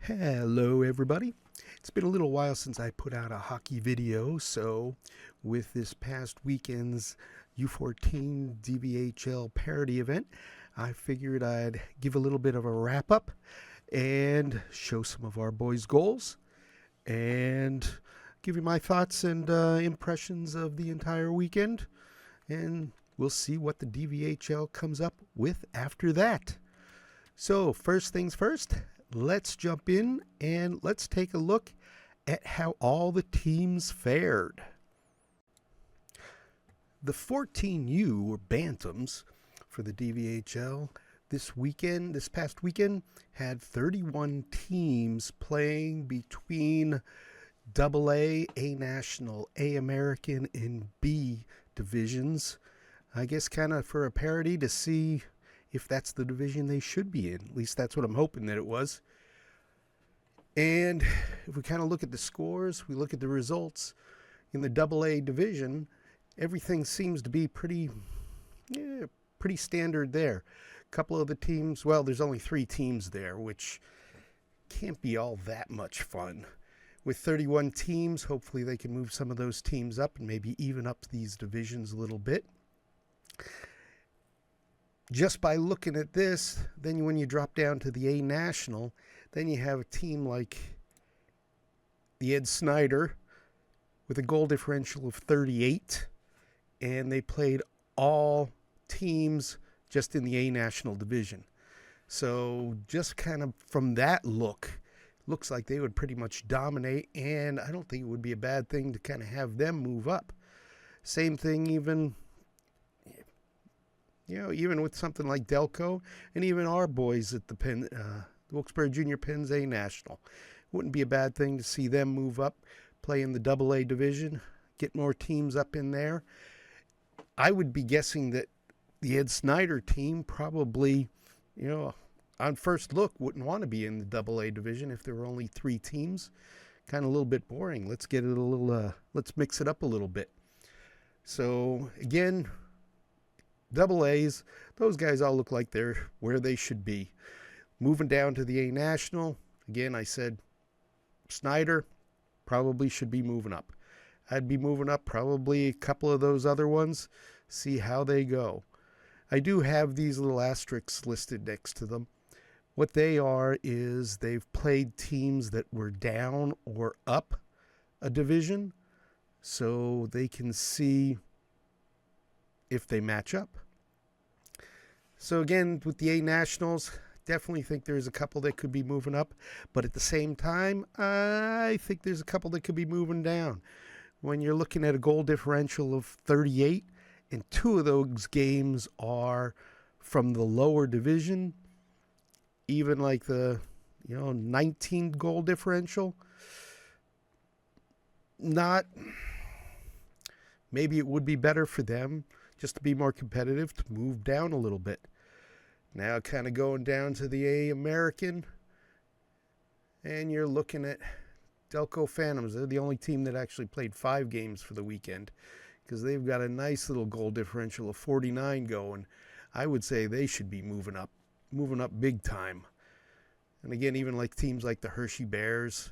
Hello everybody. It's been a little while since I put out a hockey video, so with this past weekend's U14 DVHL parity event, I figured I'd give a little bit of a wrap up and show some of our boys' goals and give you my thoughts and impressions of the entire weekend, and we'll see what the DVHL comes up with after that. So first things first, let's jump in and let's take a look at how all the teams fared. The 14U, or Bantams, for the DVHL this past weekend, had 31 teams playing between AA, A National, A American, and B divisions. I guess kind of for a parity to see if that's the division they should be in. At least that's what I'm hoping that it was. And if we kind of look at the scores, we look at the results in the AA division, everything seems to be pretty standard there. A couple of the teams, well, there's only 3 teams there, which can't be all that much fun. With 31 teams, hopefully they can move some of those teams up and maybe even up these divisions a little bit. Just by looking at this, then when you drop down to the A National, then you have a team like the Ed Snyder with a goal differential of 38, and they played all teams just in the A National division. So just kind of from that looks like they would pretty much dominate, and I don't think it would be a bad thing to kind of have them move up. Same thing even with something like Delco, and even our boys at the Wilkes-Barre Junior Pens A National. Wouldn't be a bad thing to see them move up, play in the AA division, get more teams up in there. I would be guessing that the Ed Snyder team probably, on first look, wouldn't want to be in the AA division if there were only 3 teams. Kind of a little bit boring. Let's get it let's mix it up a little bit. So again, double A's, those guys all look like they're where they should be. Moving down to the A National, again, I said Snyder probably should be moving up. I'd be moving up probably a couple of those other ones, see how they go. I do have these little asterisks listed next to them. What they are is they've played teams that were down or up a division, so they can see if they match up. So again, with the A Nationals, definitely think there's a couple that could be moving up, but at the same time, I think there's a couple that could be moving down. When you're looking at a goal differential of 38, and 2 of those games are from the lower division, even like the 19 goal differential, maybe it would be better for them just to be more competitive to move down a little bit. Now kind of going down to the A American, and you're looking at Delco Phantoms. They're the only team that actually played 5 games for the weekend because they've got a nice little goal differential of 49 going. I would say they should be moving up big time. And again, even like teams like the Hershey Bears,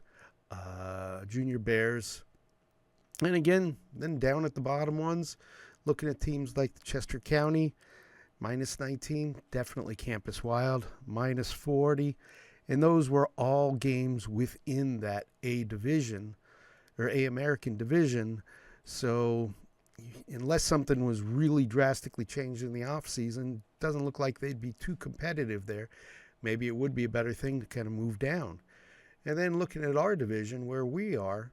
Junior Bears, and again, then down at the bottom ones, looking at teams like the Chester County, minus 19, definitely Campus Wild, minus 40. And those were all games within that A division, or A American division. So unless something was really drastically changed in the offseason, doesn't look like they'd be too competitive there. Maybe it would be a better thing to kind of move down. And then looking at our division, where we are,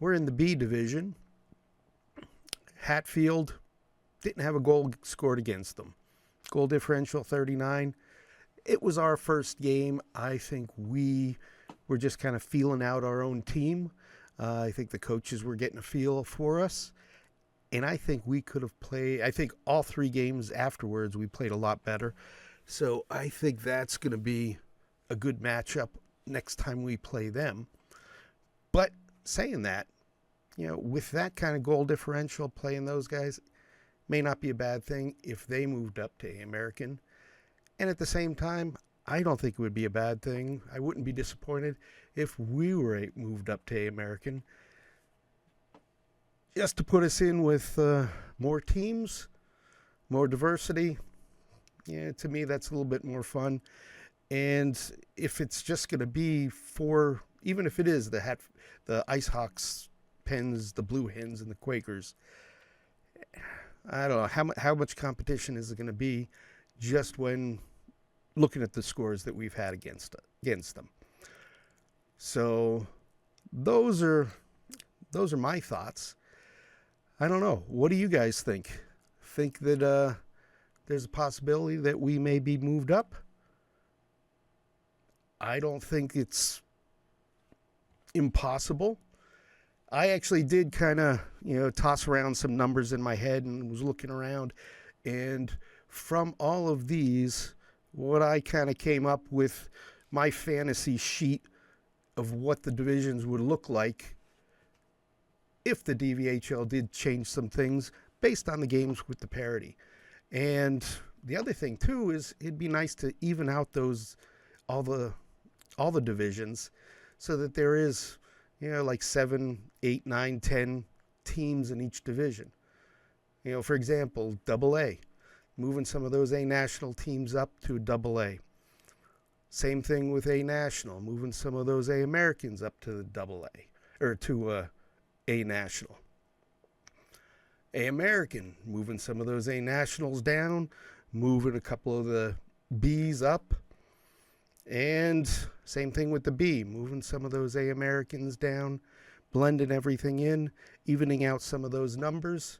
we're in the B division. Hatfield didn't have a goal scored against them. Goal differential 39. It was our first game. I think we were just kind of feeling out our own team. I think the coaches were getting a feel for us. And I think we could have played, I think all 3 games afterwards we played a lot better. So I think that's going to be a good matchup next time we play them. But saying that, with that kind of goal differential, playing those guys may not be a bad thing if they moved up to American. And at the same time, I don't think it would be a bad thing. I wouldn't be disappointed if we were moved up to American, just to put us in with more teams, more diversity. Yeah, to me, that's a little bit more fun. And if it's just going to be for, even if it is the Ice Hawks, Pens, the Blue Hens, and the Quakers, I don't know how much competition is it going to be just when looking at the scores that we've had against them. So those are my thoughts. I don't know. What do you guys think? Think that there's a possibility that we may be moved up? I don't think it's impossible. I actually did kind of, toss around some numbers in my head and was looking around. And from all of these, what I kind of came up with my fantasy sheet of what the divisions would look like if the DVHL did change some things based on the games with the parity. And the other thing too is it'd be nice to even out all the divisions so that there is, like 7, 8, 9, 10 teams in each division. For example, AA, moving some of those A National teams up to AA. Same thing with A National, moving some of those A Americans up to AA, or to A National. A American, moving some of those A Nationals down, moving a couple of the Bs up. And same thing with the B, moving some of those A Americans down, blending everything in, evening out some of those numbers.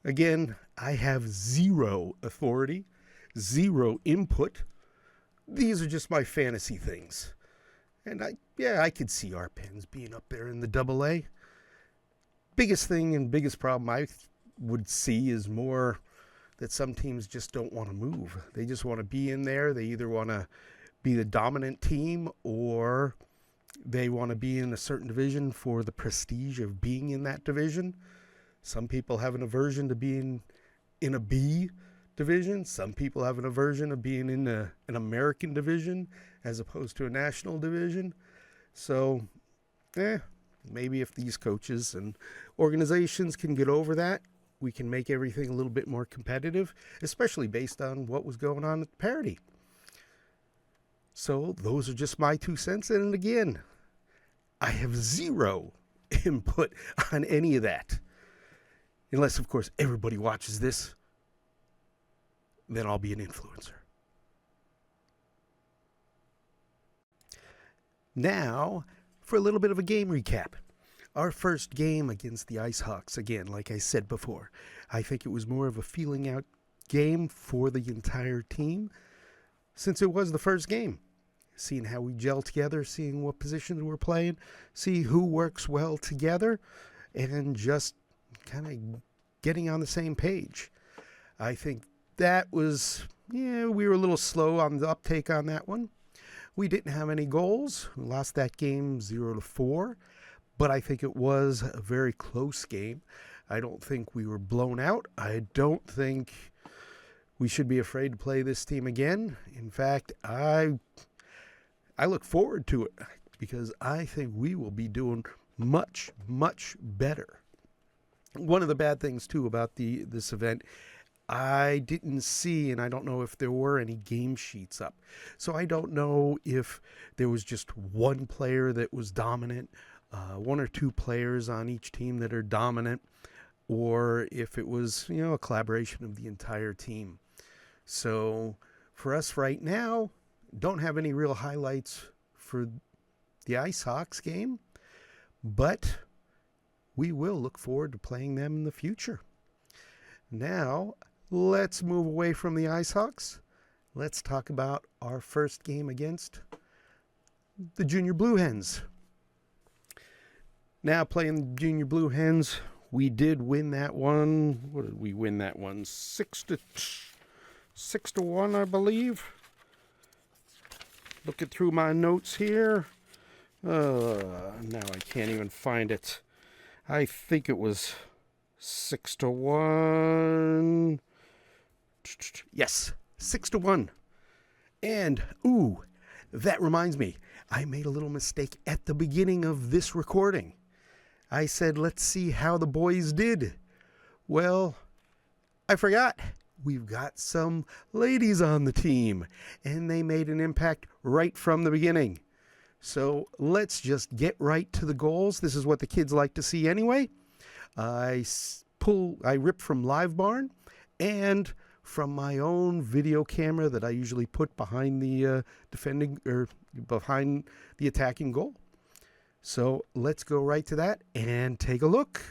Again, I have zero authority, zero input. These are just my fantasy things. And I could see our Pens being up there in the AA. Biggest thing and biggest problem I would see is more that some teams just don't want to move. They just want to be in there. They either want to be the dominant team or they want to be in a certain division for the prestige of being in that division. Some people have an aversion to being in a B division. Some people have an aversion of being in an American division as opposed to a national division. So, maybe if these coaches and organizations can get over that, we can make everything a little bit more competitive, especially based on what was going on at the parity. So those are just my 2 cents. And again, I have zero input on any of that. Unless, of course, everybody watches this, then I'll be an influencer. Now, for a little bit of a game recap. Our first game against the Ice Hawks, again, like I said before, I think it was more of a feeling out game for the entire team since it was the first game. Seeing how we gel together, seeing what positions we're playing, see who works well together, and just kind of getting on the same page. I think that was, we were a little slow on the uptake on that one. We didn't have any goals. We lost that game 0-4, but I think it was a very close game. I don't think we were blown out. I don't think we should be afraid to play this team again. In fact, I look forward to it because I think we will be doing much, much better. One of the bad things, too, about this event, I didn't see, and I don't know if there were any game sheets up. So I don't know if there was just one player that was dominant, 1 or 2 players on each team that are dominant, or if it was, a collaboration of the entire team. So for us right now, don't have any real highlights for the Ice Hawks game, but we will look forward to playing them in the future. Now, let's move away from the Ice Hawks. Let's talk about our first game against the Junior Blue Hens. Now, playing the Junior Blue Hens, we did win that one. What did we win that one? 6-1, I believe. Looking through my notes here. Now I can't even find it. I think it was 6-1. Yes, 6-1. And, ooh, that reminds me, I made a little mistake at the beginning of this recording. I said, let's see how the boys did. Well, I forgot. We've got some ladies on the team, and they made an impact right from the beginning. So let's just get right to the goals. This is what the kids like to see anyway. I ripped from Live Barn and from my own video camera that I usually put behind the behind the attacking goal. So let's go right to that and take a look.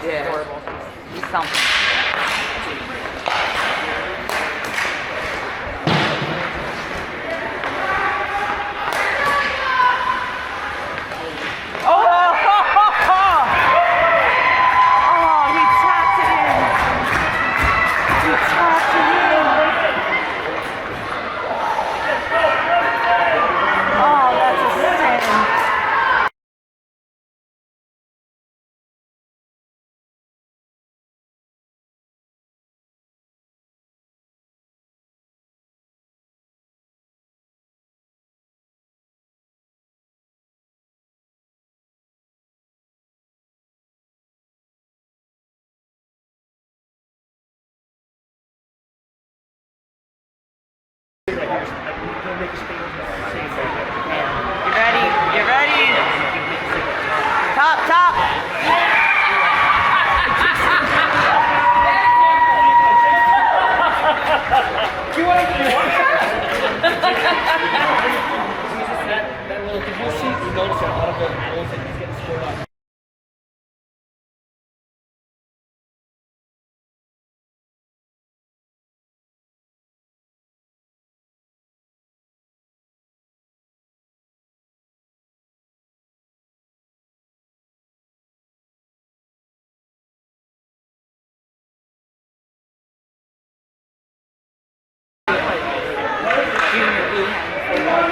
Yeah. Horrible. He's something. You ready? You ready? Top, top! That little, did you see, you notice a lot of the goals that he's getting scored on? Junior blue like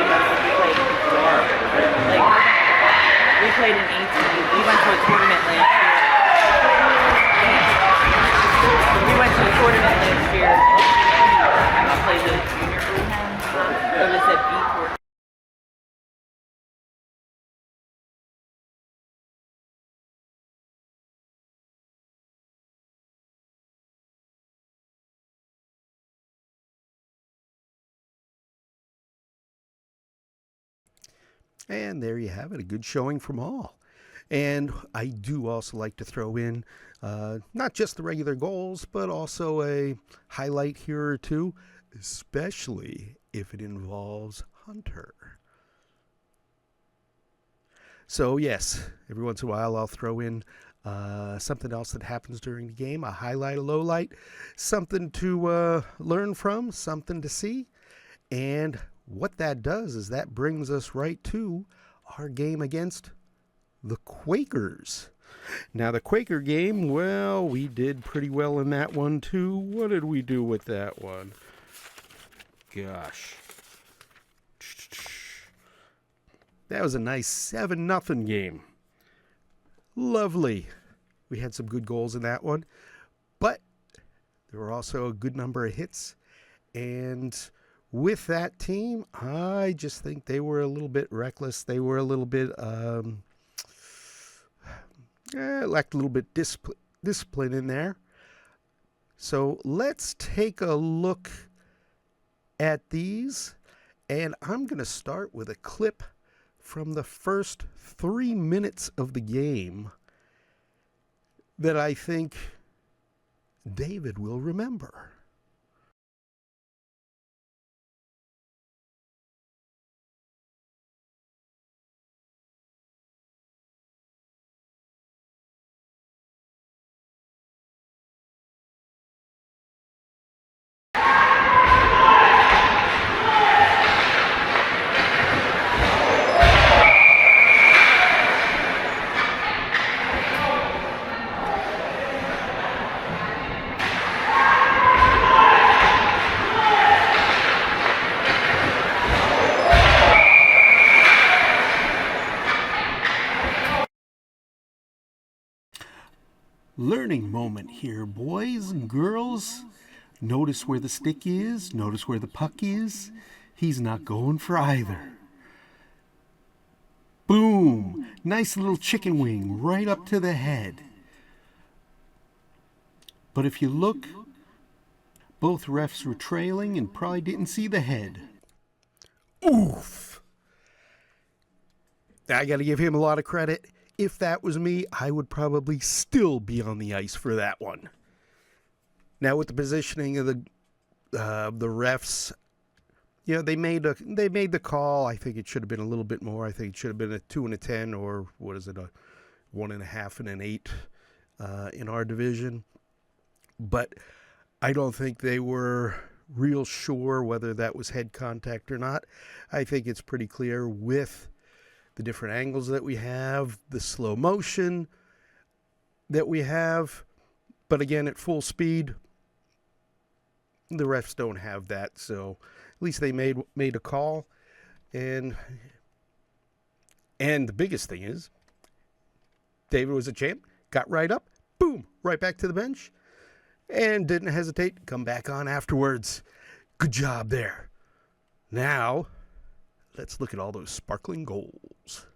we played in 18. We went to a tournament last year. We went to a tournament last year. I played the junior blue hens. It was at B court. And there you have it, a good showing from all. And I do also like to throw in not just the regular goals, but also a highlight here or two, especially if it involves Hunter. So yes, every once in a while I'll throw in something else that happens during the game, a highlight, a low light, something to learn from, something to see. And what that does is that brings us right to our game against the Quakers. Now, the Quaker game, well, we did pretty well in that one, too. What did we do with that one? Gosh. That was a nice 7-0 game. Lovely. We had some good goals in that one. But there were also a good number of hits. And with that team, I just think they were a little bit reckless. They were a little bit, lacked a little bit discipline in there. So let's take a look at these. And I'm going to start with a clip from the first 3 minutes of the game that I think David will remember. Learning moment here, boys and girls. Notice where the stick is. Notice where the puck is. He's not going for either. Boom! Nice little chicken wing right up to the head. But if you look, both refs were trailing and probably didn't see the head. Oof! I got to give him a lot of credit. If that was me, I would probably still be on the ice for that one. Now, with the positioning of the refs, you know, they made the call. I think it should have been a little bit more. I think it should have been a 2 and a 10, or what is it, a 1.5 and an 8 in our division. But I don't think they were real sure whether that was head contact or not. I think it's pretty clear with the different angles that we have, the slow motion that we have. But again, at full speed, the refs don't have that. So at least they made a call. And the biggest thing is, David was a champ, got right up, boom, right back to the bench, and didn't hesitate to come back on afterwards. Good job there. Now, let's look at all those sparkling goals.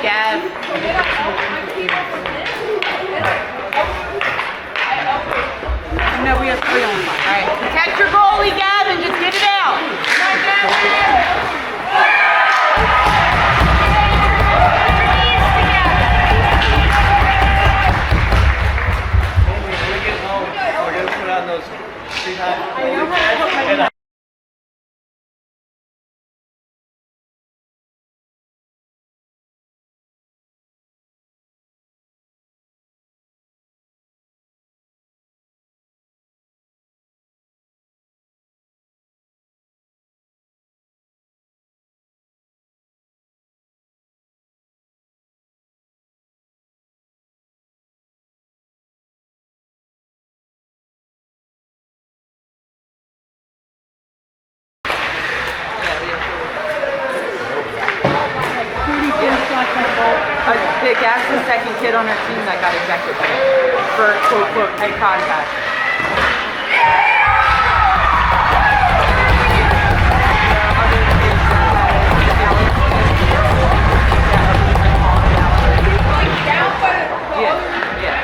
Gav. No, we have 3 on 5. All right. Protect your goalie, Gavin. Just get it out. Come on, Gavin. We're getting home. We're going to put on those 3 high. Gav's the second kid on our team that got ejected for quote head contact. Yeah, yeah.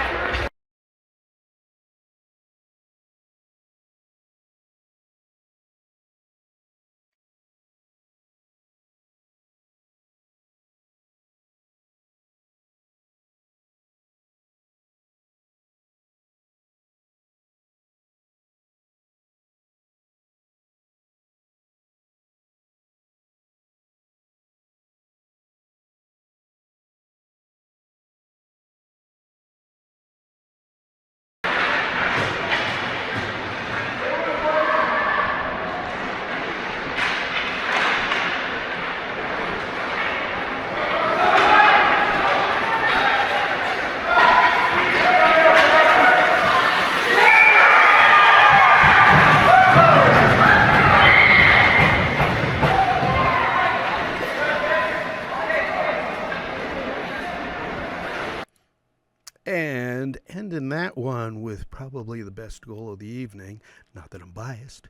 And ending that one with probably the best goal of the evening, not that I'm biased,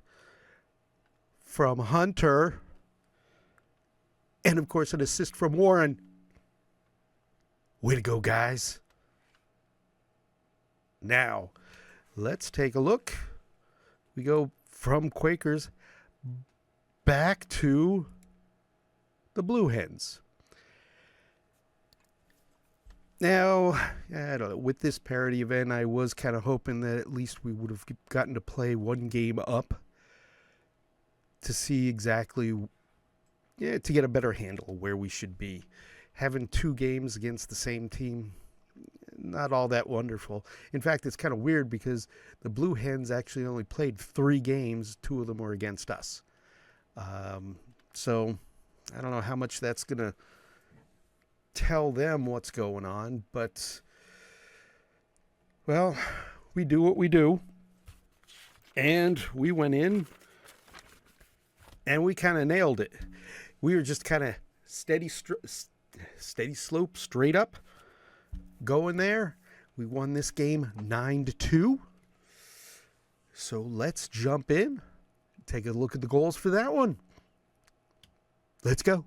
from Hunter. And, of course, an assist from Warren. Way to go, guys. Now, let's take a look. We go from Quakers back to the Blue Hens. Now, I don't know, with this parity event, I was kind of hoping that at least we would have gotten to play one game up to see exactly, to get a better handle of where we should be. Having 2 games against the same team, not all that wonderful. In fact, it's kind of weird because the Blue Hens actually only played 3 games. 2 of them were against us. So I don't know how much that's going to tell them what's going on, but, well, we do what we do. And we went in and we kind of nailed it. We were just kind of steady slope, straight up, going there. We won this game 9-2. So let's jump in, take a look at the goals for that one. Let's go.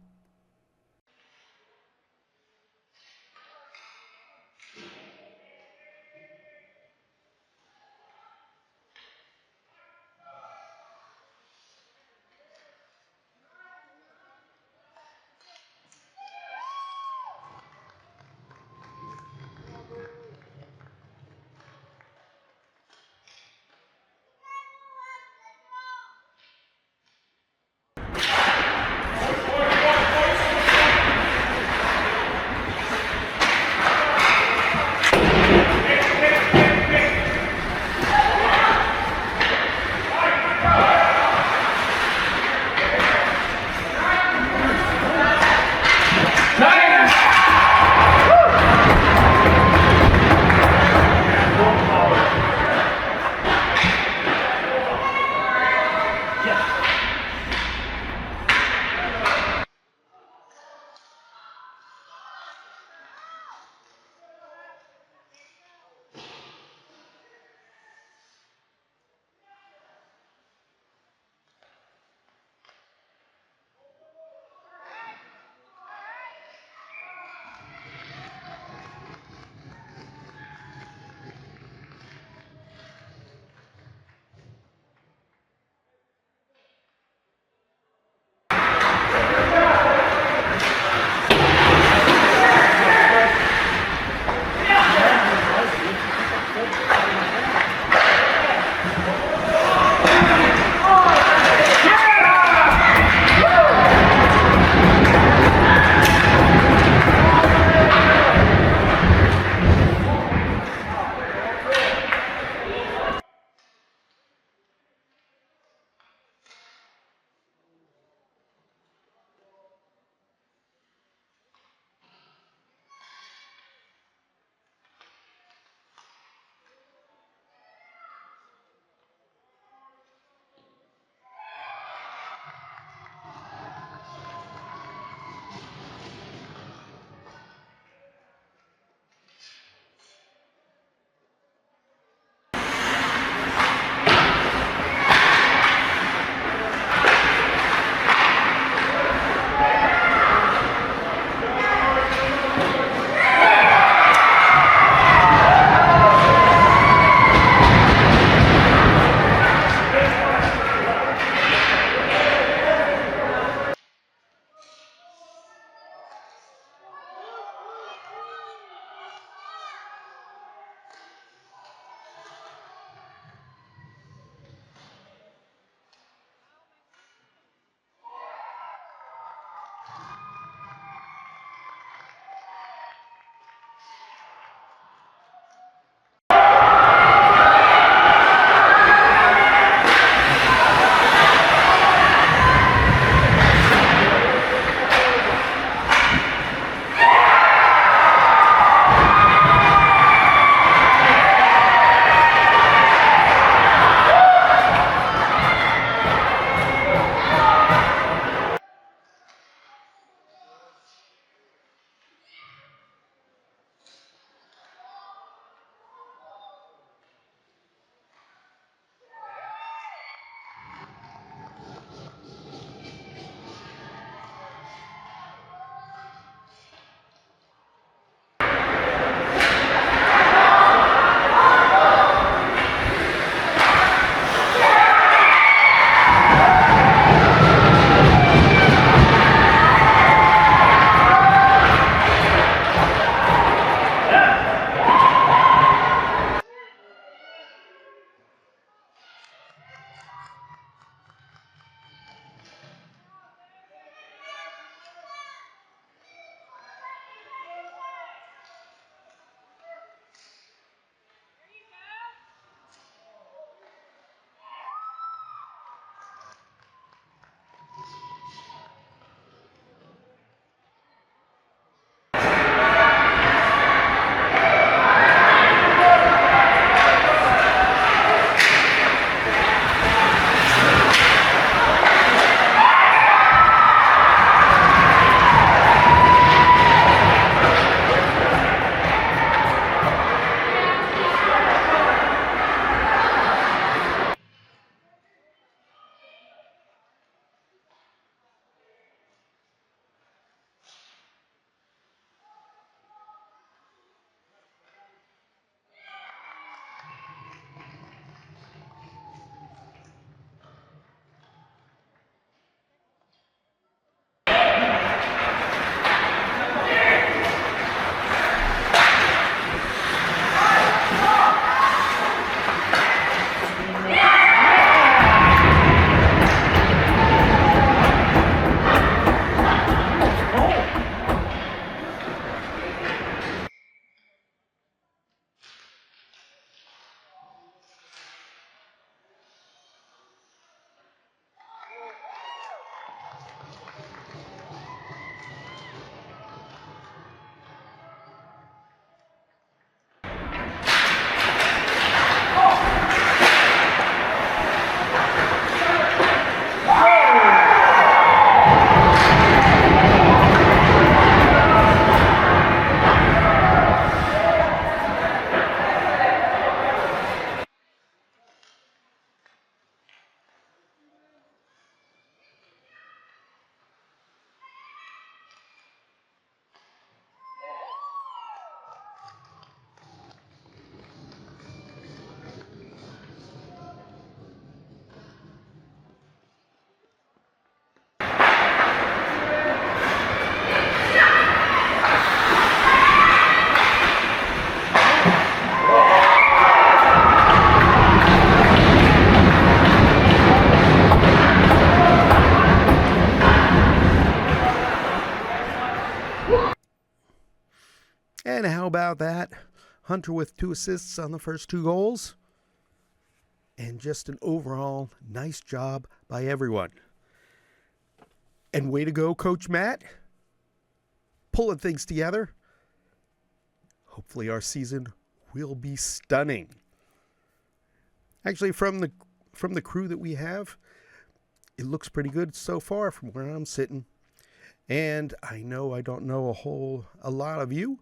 And how about that? Hunter with 2 assists on the first 2 goals. And just an overall nice job by everyone. And way to go, Coach Matt. Pulling things together. Hopefully our season will be stunning. Actually, from the crew that we have, it looks pretty good so far from where I'm sitting. And I know I don't know a lot of you,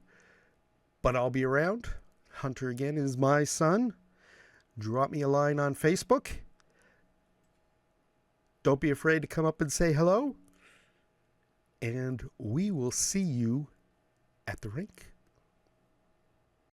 but I'll be around. Hunter again is my son. Drop me a line on Facebook. Don't be afraid to come up and say hello. And we will see you at the rink.